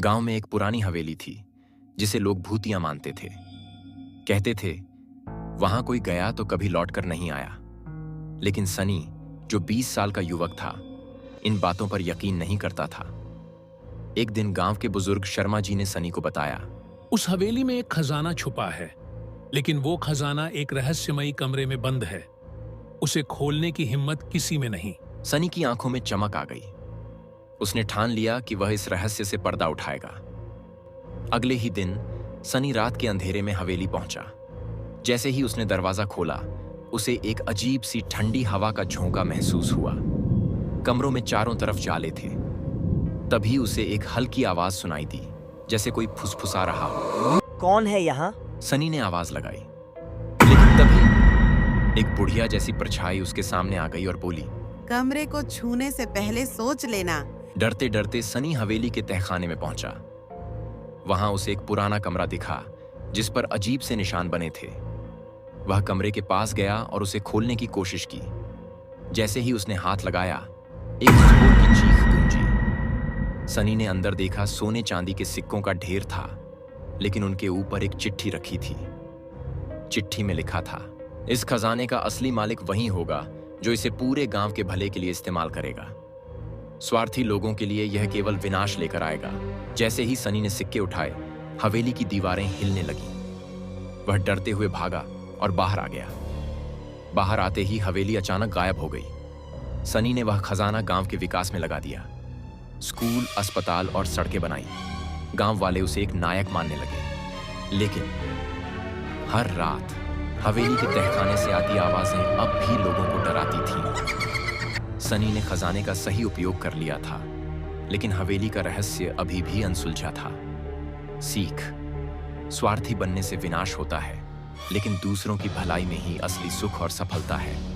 गांव में एक पुरानी हवेली थी जिसे लोग भूतिया मानते थे। कहते थे वहां कोई गया तो कभी लौटकर नहीं आया। लेकिन सनी, जो 20 साल का युवक था, इन बातों पर यकीन नहीं करता था। एक दिन गांव के बुजुर्ग शर्मा जी ने सनी को बताया, उस हवेली में एक खजाना छुपा है, लेकिन वो खजाना एक रहस्यमयी कमरे में बंद है। उसे खोलने की हिम्मत किसी में नहीं। सनी की आंखों में चमक आ गई। उसने ठान लिया कि वह इस रहस्य से पर्दा उठाएगा। अगले ही दिन सनी रात के अंधेरे में हवेली पहुंचा। जैसे ही उसने दरवाजा खोला, उसे एक अजीब सी ठंडी हवा का झोंका महसूस हुआ। कमरों में चारों तरफ जाले थे। तभी उसे एक हल्की आवाज सुनाई दी, जैसे कोई फुसफुसा रहा हो। कौन है यहाँ? सनी ने आवाज लगाई, लेकिन तभी एक बुढ़िया जैसी परछाई उसके सामने आ गई और बोली, कमरे को छूने से पहले सोच लेना। डरते डरते सनी हवेली के तहखाने में पहुंचा। वहां उसे एक पुराना कमरा दिखा जिस पर अजीब से निशान बने थे। वह कमरे के पास गया और उसे खोलने की कोशिश की। जैसे ही उसने हाथ लगाया, एक जोर की चीख गूंजी। सनी ने अंदर देखा, सोने चांदी के सिक्कों का ढेर था, लेकिन उनके ऊपर एक चिट्ठी रखी थी। चिट्ठी में लिखा था, इस खजाने का असली मालिक वही होगा जो इसे पूरे गांव के भले के लिए इस्तेमाल करेगा। स्वार्थी लोगों के लिए यह केवल विनाश लेकर आएगा। जैसे ही सनी ने सिक्के उठाए, हवेली की दीवारें हिलने लगीं। वह डरते हुए भागा और बाहर आ गया। बाहर आते ही हवेली अचानक गायब हो गई। सनी ने वह खजाना गांव के विकास में लगा दिया। स्कूल, अस्पताल और सड़कें बनाई। गांव वाले उसे एक नायक मानने लगे। लेकिन हर रात हवेली के तहखाने से आती आवाजें अब भी लोगों को डराती थीं। सनी ने खजाने का सही उपयोग कर लिया था, लेकिन हवेली का रहस्य अभी भी अनसुलझा था। सीख: स्वार्थी बनने से विनाश होता है, लेकिन दूसरों की भलाई में ही असली सुख और सफलता है।